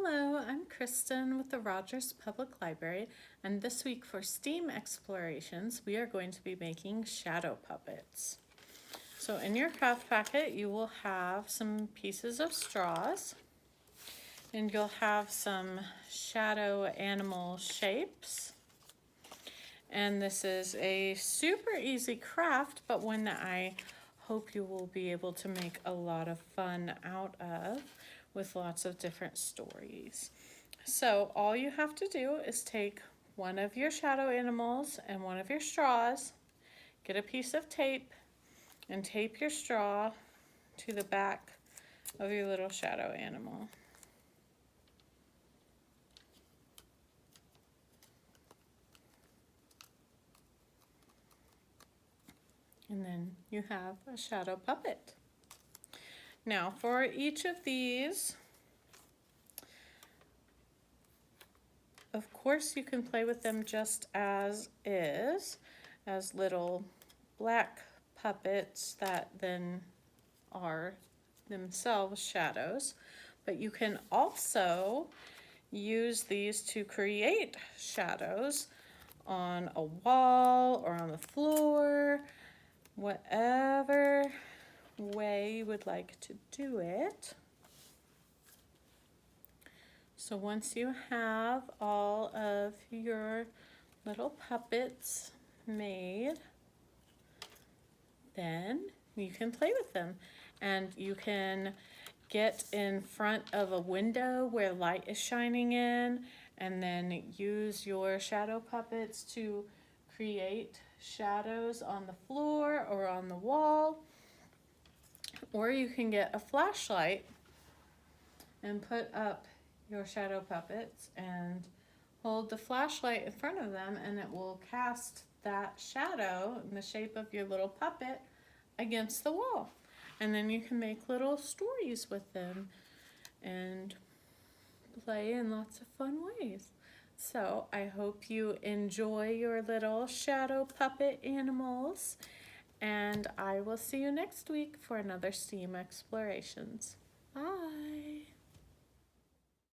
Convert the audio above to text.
Hello, I'm Kristen with the Rogers Public Library, and this week for STEAM explorations, we are going to be making shadow puppets. So in your craft packet, you will have some pieces of straws, and you'll have some shadow animal shapes. And this is a super easy craft, but one that I hope you will be able to make a lot of fun out of with lots of different stories. So all you have to do is take one of your shadow animals and one of your straws, get a piece of tape, and tape your straw to the back of your little shadow animal. And then you have a shadow puppet. Now for each of these, of course you can play with them just as is, as little black puppets that then are themselves shadows, but you can also use these to create shadows on a wall or on the floor, whatever way you would like to do it. So once you have all of your little puppets made, then you can play with them. And you can get in front of a window where light is shining in, and then use your shadow puppets to create shadows on the floor or on the wall. Or you can get a flashlight and put up your shadow puppets and hold the flashlight in front of them, and it will cast that shadow in the shape of your little puppet against the wall. And then you can make little stories with them and play in lots of fun ways. So I hope you enjoy your little shadow puppet animals, and I will see you next week for another STEAM Explorations. Bye!